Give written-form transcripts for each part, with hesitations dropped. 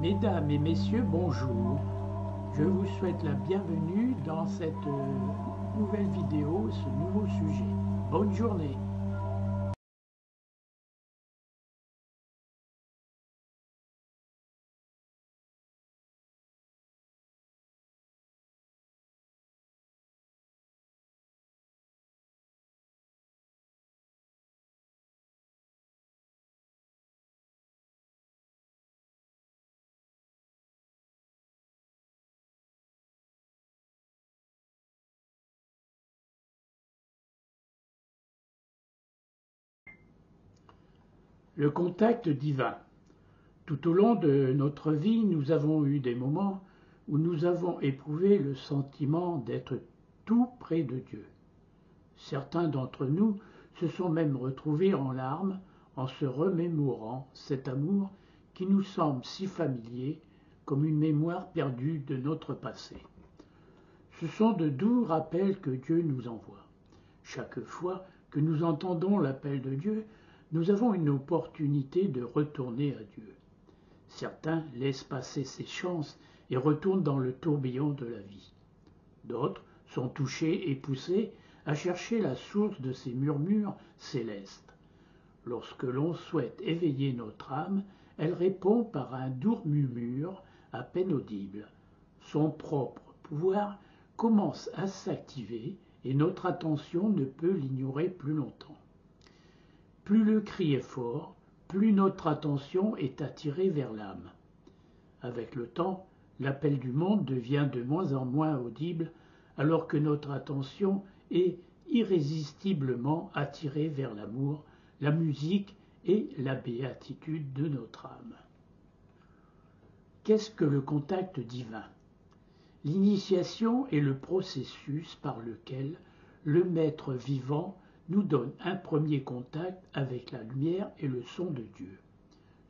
Mesdames et messieurs, bonjour. Je vous souhaite la bienvenue dans cette nouvelle vidéo, ce nouveau sujet. Bonne journée. Le contact divin. Tout au long de notre vie, nous avons eu des moments où nous avons éprouvé le sentiment d'être tout près de Dieu. Certains d'entre nous se sont même retrouvés en larmes en se remémorant cet amour qui nous semble si familier comme une mémoire perdue de notre passé. Ce sont de doux rappels que Dieu nous envoie. Chaque fois que nous entendons l'appel de Dieu, nous avons une opportunité de retourner à Dieu. Certains laissent passer ces chances et retournent dans le tourbillon de la vie. D'autres sont touchés et poussés à chercher la source de ces murmures célestes. Lorsque l'on souhaite éveiller notre âme, elle répond par un doux murmure à peine audible. Son propre pouvoir commence à s'activer et notre attention ne peut l'ignorer plus longtemps. Plus le cri est fort, plus notre attention est attirée vers l'âme. Avec le temps, l'appel du monde devient de moins en moins audible alors que notre attention est irrésistiblement attirée vers l'amour, la musique et la béatitude de notre âme. Qu'est-ce que le contact divin ? L'initiation est le processus par lequel le Maître vivant nous donne un premier contact avec la lumière et le son de Dieu.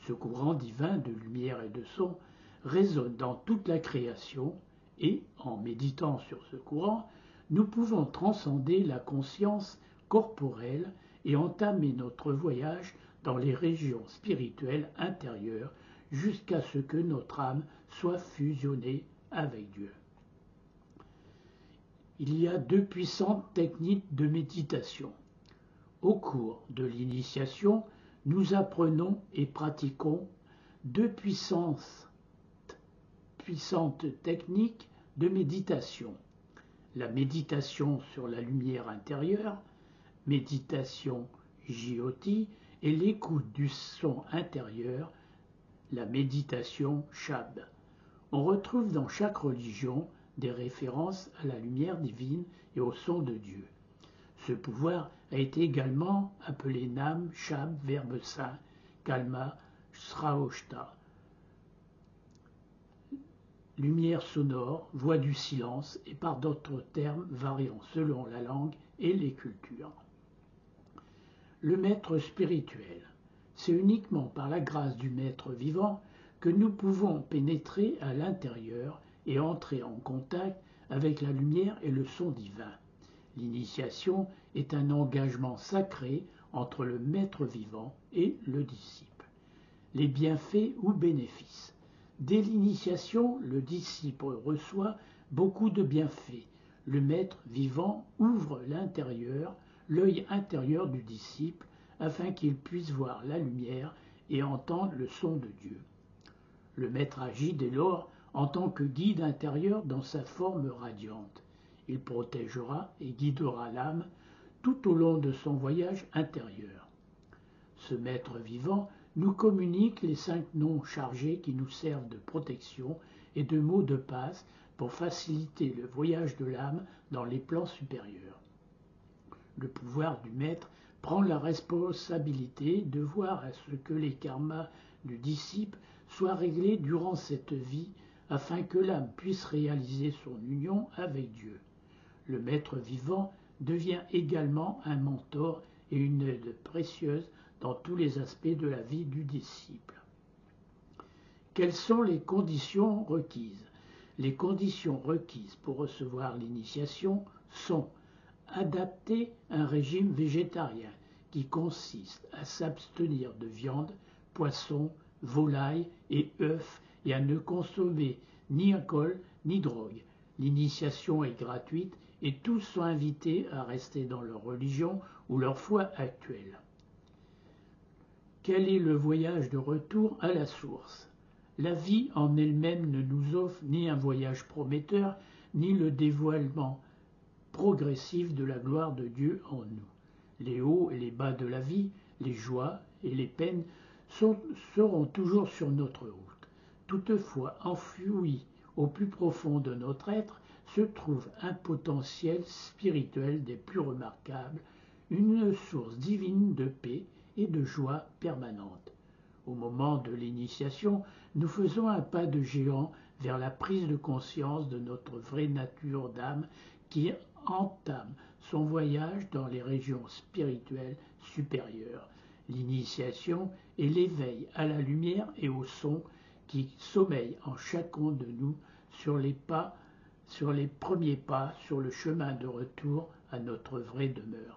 Ce courant divin de lumière et de son résonne dans toute la création et, en méditant sur ce courant, nous pouvons transcender la conscience corporelle et entamer notre voyage dans les régions spirituelles intérieures jusqu'à ce que notre âme soit fusionnée avec Dieu. Il y a deux puissantes techniques de méditation. Au cours de l'initiation, nous apprenons et pratiquons deux puissantes techniques de méditation. La méditation sur la lumière intérieure, méditation Jyoti, et l'écoute du son intérieur, la méditation Shabd. On retrouve dans chaque religion des références à la lumière divine et au son de Dieu. Ce pouvoir a été également appelé Nam, Shabd, Verbe saint, Kalma, Sraoshta. Lumière sonore, voix du silence et par d'autres termes variant selon la langue et les cultures. Le maître spirituel. C'est uniquement par la grâce du maître vivant que nous pouvons pénétrer à l'intérieur et entrer en contact avec la lumière et le son divin. L'initiation est un engagement sacré entre le maître vivant et le disciple. Les bienfaits ou bénéfices. Dès l'initiation, le disciple reçoit beaucoup de bienfaits. Le maître vivant ouvre l'intérieur, l'œil intérieur du disciple, afin qu'il puisse voir la lumière et entendre le son de Dieu. Le maître agit dès lors en tant que guide intérieur dans sa forme radiante. Il protégera et guidera l'âme tout au long de son voyage intérieur. Ce maître vivant nous communique les 5 noms chargés qui nous servent de protection et de mots de passe pour faciliter le voyage de l'âme dans les plans supérieurs. Le pouvoir du maître prend la responsabilité de voir à ce que les karmas du disciple soient réglés durant cette vie afin que l'âme puisse réaliser son union avec Dieu. Le maître vivant devient également un mentor et une aide précieuse dans tous les aspects de la vie du disciple. Quelles sont les conditions requises ? Les conditions requises pour recevoir l'initiation sont adapter un régime végétarien qui consiste à s'abstenir de viande, poisson, volaille et œufs et à ne consommer ni alcool ni drogue. L'initiation est gratuite et tous sont invités à rester dans leur religion ou leur foi actuelle. Quel est le voyage de retour à la source? La vie en elle-même ne nous offre ni un voyage prometteur, ni le dévoilement progressif de la gloire de Dieu en nous. Les hauts et les bas de la vie, les joies et les peines seront toujours sur notre route. Toutefois, enfoui au plus profond de notre être se trouve un potentiel spirituel des plus remarquables, une source divine de paix et de joie permanente. Au moment de l'initiation, nous faisons un pas de géant vers la prise de conscience de notre vraie nature d'âme qui entame son voyage dans les régions spirituelles supérieures. L'initiation est l'éveil à la lumière et au son qui sommeille en chacun de nous sur les premiers pas sur le chemin de retour à notre vraie demeure.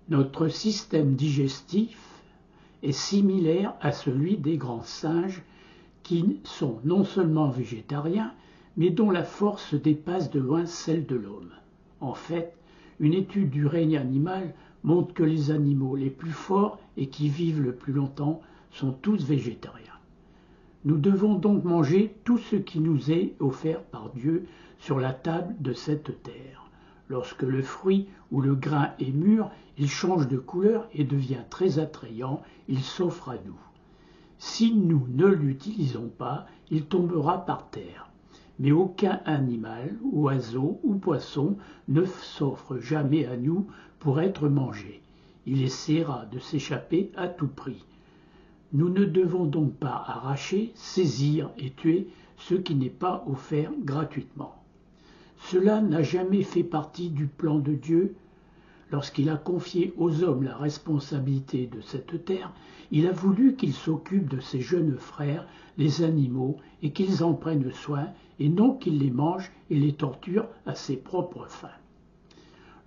Notre système digestif est similaire à celui des grands singes qui sont non seulement végétariens, mais dont la force dépasse de loin celle de l'homme. En fait, une étude du règne animal montre que les animaux les plus forts et qui vivent le plus longtemps sont tous végétariens. Nous devons donc manger tout ce qui nous est offert par Dieu sur la table de cette terre. Lorsque le fruit ou le grain est mûr, il change de couleur et devient très attrayant, il s'offre à nous. Si nous ne l'utilisons pas, il tombera par terre. Mais aucun animal, oiseau ou poisson ne s'offre jamais à nous pour être mangé. Il essaiera de s'échapper à tout prix. Nous ne devons donc pas arracher, saisir et tuer ce qui n'est pas offert gratuitement. Cela n'a jamais fait partie du plan de Dieu. Lorsqu'il a confié aux hommes la responsabilité de cette terre, il a voulu qu'ils s'occupent de ses jeunes frères, les animaux, et qu'ils en prennent soin, et non qu'ils les mangent et les torturent à ses propres fins.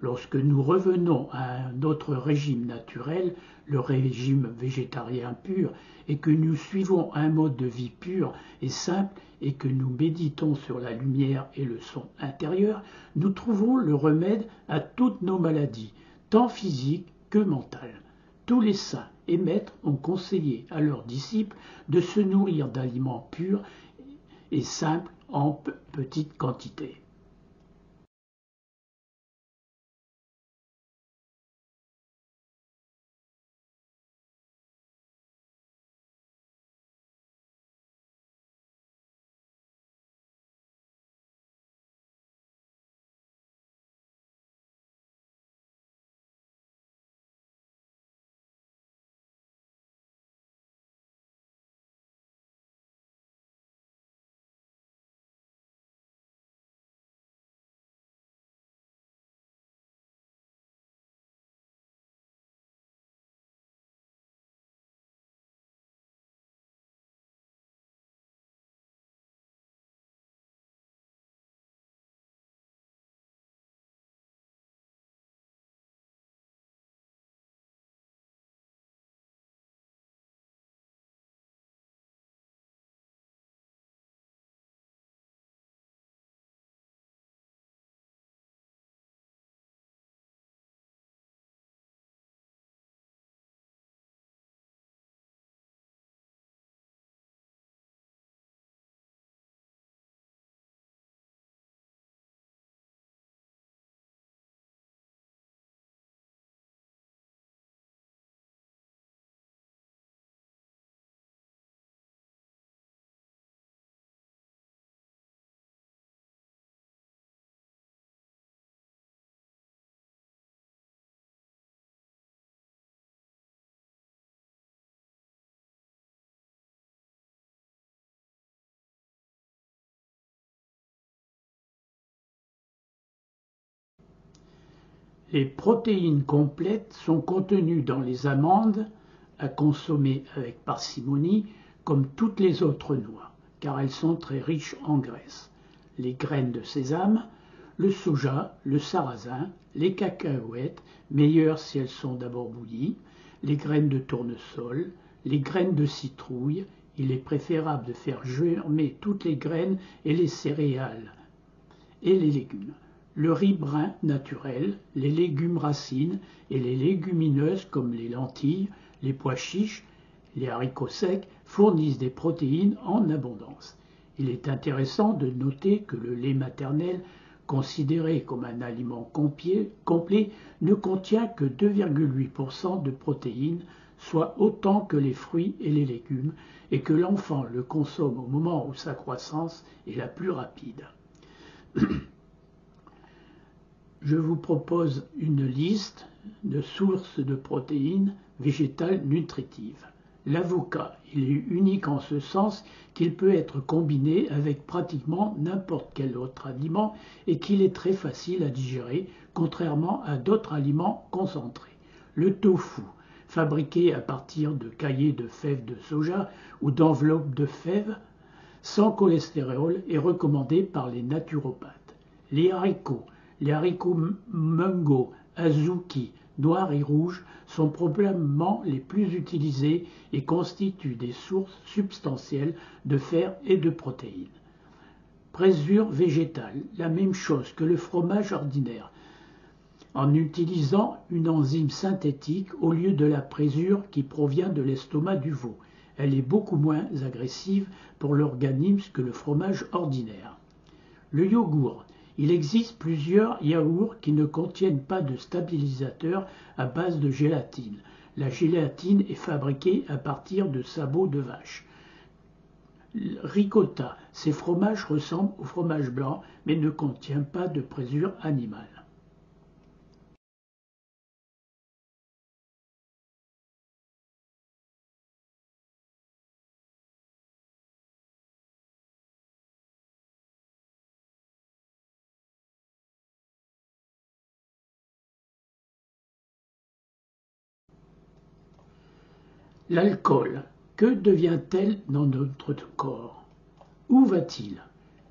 Lorsque nous revenons à notre régime naturel, le régime végétarien pur, et que nous suivons un mode de vie pur et simple, et que nous méditons sur la lumière et le son intérieur, nous trouvons le remède à toutes nos maladies, tant physiques que mentales. Tous les saints et maîtres ont conseillé à leurs disciples de se nourrir d'aliments purs et simples en petite quantité. Les protéines complètes sont contenues dans les amandes, à consommer avec parcimonie, comme toutes les autres noix, car elles sont très riches en graisse. Les graines de sésame, le soja, le sarrasin, les cacahuètes, meilleures si elles sont d'abord bouillies, les graines de tournesol, les graines de citrouille. Il est préférable de faire germer toutes les graines et les céréales et les légumes. Le riz brun naturel, les légumes racines et les légumineuses comme les lentilles, les pois chiches, les haricots secs fournissent des protéines en abondance. Il est intéressant de noter que le lait maternel, considéré comme un aliment complet, ne contient que 2,8% de protéines, soit autant que les fruits et les légumes, et que l'enfant le consomme au moment où sa croissance est la plus rapide. Je vous propose une liste de sources de protéines végétales nutritives. L'avocat, il est unique en ce sens qu'il peut être combiné avec pratiquement n'importe quel autre aliment et qu'il est très facile à digérer, contrairement à d'autres aliments concentrés. Le tofu, fabriqué à partir de caillés de fèves de soja ou d'enveloppes de fèves, sans cholestérol, est recommandé par les naturopathes. Les haricots mungo, azuki, noirs et rouges sont probablement les plus utilisés et constituent des sources substantielles de fer et de protéines. Présure végétale, la même chose que le fromage ordinaire, en utilisant une enzyme synthétique au lieu de la présure qui provient de l'estomac du veau. Elle est beaucoup moins agressive pour l'organisme que le fromage ordinaire. Le yogourt. Il existe plusieurs yaourts qui ne contiennent pas de stabilisateur à base de gélatine. La gélatine est fabriquée à partir de sabots de vache. Ricotta. Ces fromages ressemblent au fromage blanc mais ne contiennent pas de présure animale. L'alcool, que devient-elle dans notre corps? Où va-t-il?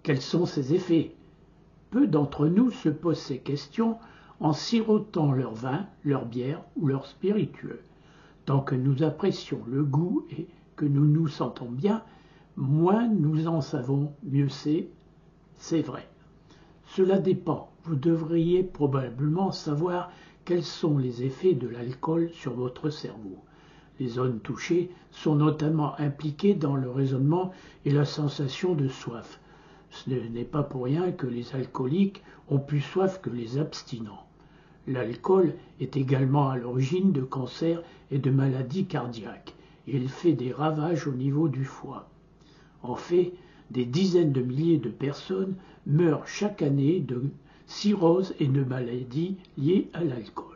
Quels sont ses effets? Peu d'entre nous se posent ces questions en sirotant leur vin, leur bière ou leur spiritueux. Tant que nous apprécions le goût et que nous nous sentons bien, moins nous en savons, mieux c'est vrai. Cela dépend. Vous devriez probablement savoir quels sont les effets de l'alcool sur votre cerveau. Les zones touchées sont notamment impliquées dans le raisonnement et la sensation de soif. Ce n'est pas pour rien que les alcooliques ont plus soif que les abstinents. L'alcool est également à l'origine de cancers et de maladies cardiaques, et il fait des ravages au niveau du foie. En fait, des dizaines de milliers de personnes meurent chaque année de cirrhose et de maladies liées à l'alcool.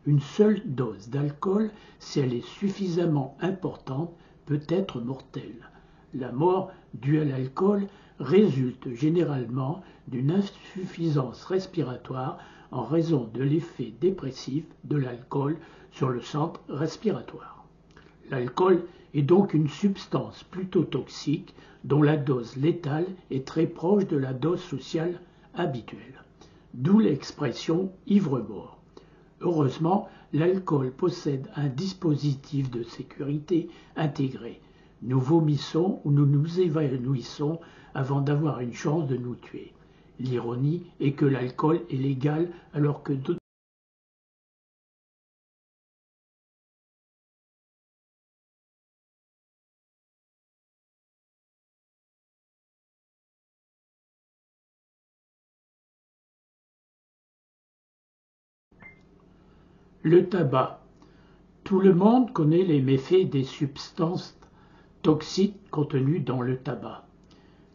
Une seule dose d'alcool, si elle est suffisamment importante, peut être mortelle. La mort due à l'alcool résulte généralement d'une insuffisance respiratoire en raison de l'effet dépressif de l'alcool sur le centre respiratoire. L'alcool est donc une substance plutôt toxique dont la dose létale est très proche de la dose sociale habituelle. D'où l'expression ivre-mort. Heureusement, l'alcool possède un dispositif de sécurité intégré. Nous vomissons ou nous nous évanouissons avant d'avoir une chance de nous tuer. L'ironie est que l'alcool est légal alors que d'autres Le tabac. Tout le monde connaît les méfaits des substances toxiques contenues dans le tabac.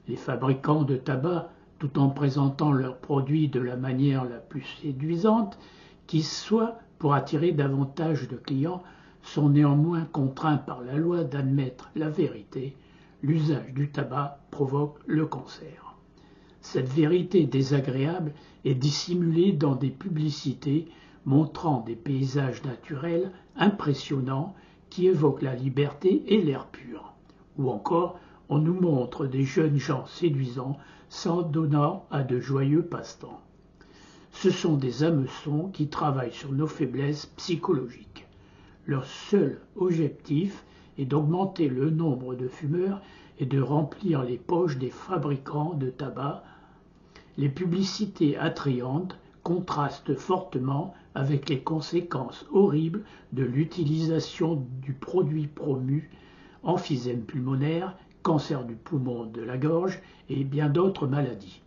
Les fabricants de tabac, tout en présentant leurs produits de la manière la plus séduisante qui soit pour attirer davantage de clients, sont néanmoins contraints par la loi d'admettre la vérité. L'usage du tabac provoque le cancer. Cette vérité désagréable est dissimulée dans des publicités montrant des paysages naturels impressionnants qui évoquent la liberté et l'air pur. Ou encore, on nous montre des jeunes gens séduisants s'en donnant à de joyeux passe-temps. Ce sont des hameçons qui travaillent sur nos faiblesses psychologiques. Leur seul objectif est d'augmenter le nombre de fumeurs et de remplir les poches des fabricants de tabac. Les publicités attrayantes contrastent fortement avec les conséquences horribles de l'utilisation du produit promu, emphysème pulmonaire, cancer du poumon, de la gorge et bien d'autres maladies.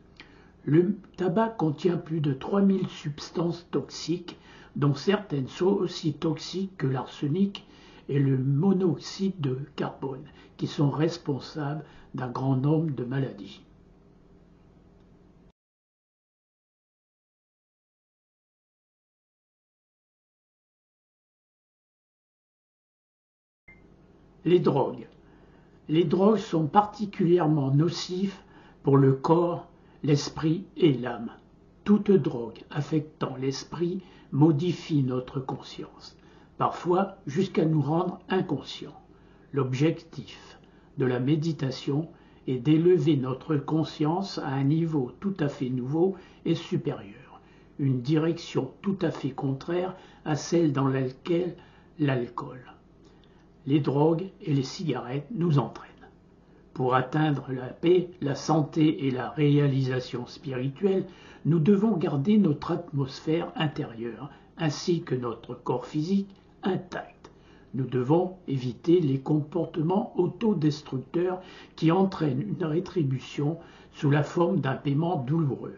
Le tabac contient plus de 3000 substances toxiques, dont certaines sont aussi toxiques que l'arsenic et le monoxyde de carbone, qui sont responsables d'un grand nombre de maladies. Les drogues. Les drogues sont particulièrement nocives pour le corps, l'esprit et l'âme. Toute drogue affectant l'esprit modifie notre conscience, parfois jusqu'à nous rendre inconscients. L'objectif de la méditation est d'élever notre conscience à un niveau tout à fait nouveau et supérieur, une direction tout à fait contraire à celle dans laquelle l'alcool, les drogues et les cigarettes nous entraînent. Pour atteindre la paix, la santé et la réalisation spirituelle, nous devons garder notre atmosphère intérieure ainsi que notre corps physique intact. Nous devons éviter les comportements autodestructeurs qui entraînent une rétribution sous la forme d'un paiement douloureux.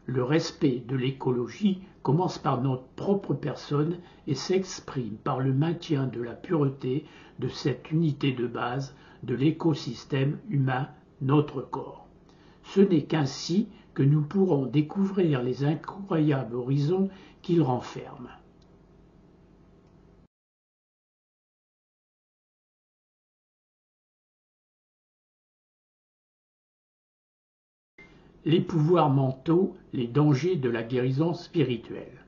Le respect de l'écologie commence par notre propre personne et s'exprime par le maintien de la pureté de cette unité de base de l'écosystème humain, notre corps. Ce n'est qu'ainsi que nous pourrons découvrir les incroyables horizons qu'il renferme. Les pouvoirs mentaux, les dangers de la guérison spirituelle.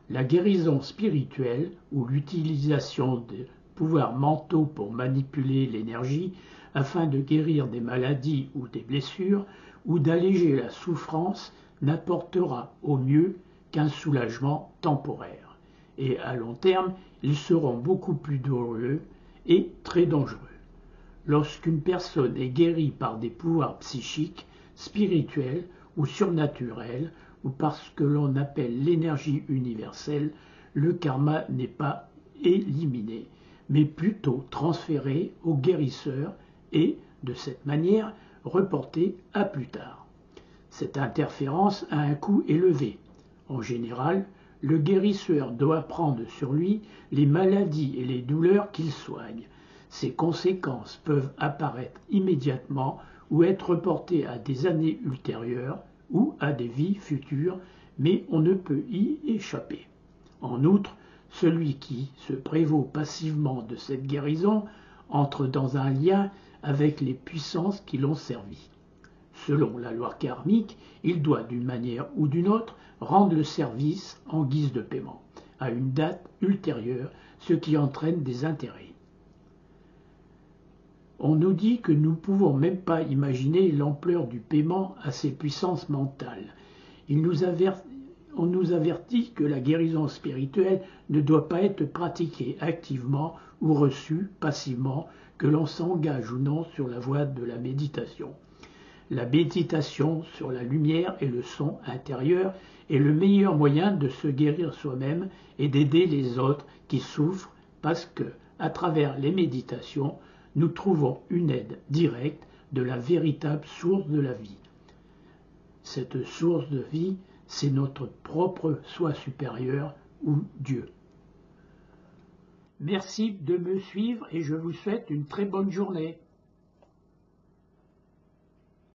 La guérison spirituelle, ou l'utilisation des pouvoirs mentaux pour manipuler l'énergie afin de guérir des maladies ou des blessures, ou d'alléger la souffrance, n'apportera au mieux qu'un soulagement temporaire. Et à long terme, ils seront beaucoup plus douloureux et très dangereux. Lorsqu'une personne est guérie par des pouvoirs psychiques, spirituels ou surnaturels, ou par ce que l'on appelle l'énergie universelle, le karma n'est pas éliminé, mais plutôt transféré au guérisseur et, de cette manière, reporté à plus tard. Cette interférence a un coût élevé. En général, le guérisseur doit prendre sur lui les maladies et les douleurs qu'il soigne. Ces conséquences peuvent apparaître immédiatement ou être reportées à des années ultérieures ou à des vies futures, mais on ne peut y échapper. En outre, celui qui se prévaut passivement de cette guérison entre dans un lien avec les puissances qui l'ont servi. Selon la loi karmique, il doit d'une manière ou d'une autre rendre le service en guise de paiement, à une date ultérieure, ce qui entraîne des intérêts. On nous dit que nous ne pouvons même pas imaginer l'ampleur du paiement à ces puissances mentales. On nous avertit que la guérison spirituelle ne doit pas être pratiquée activement ou reçue passivement, que l'on s'engage ou non sur la voie de la méditation. La méditation sur la lumière et le son intérieur est le meilleur moyen de se guérir soi-même et d'aider les autres qui souffrent parce que, à travers les méditations, nous trouvons une aide directe de la véritable source de la vie. Cette source de vie, c'est notre propre soi supérieur ou Dieu. Merci de me suivre et je vous souhaite une très bonne journée.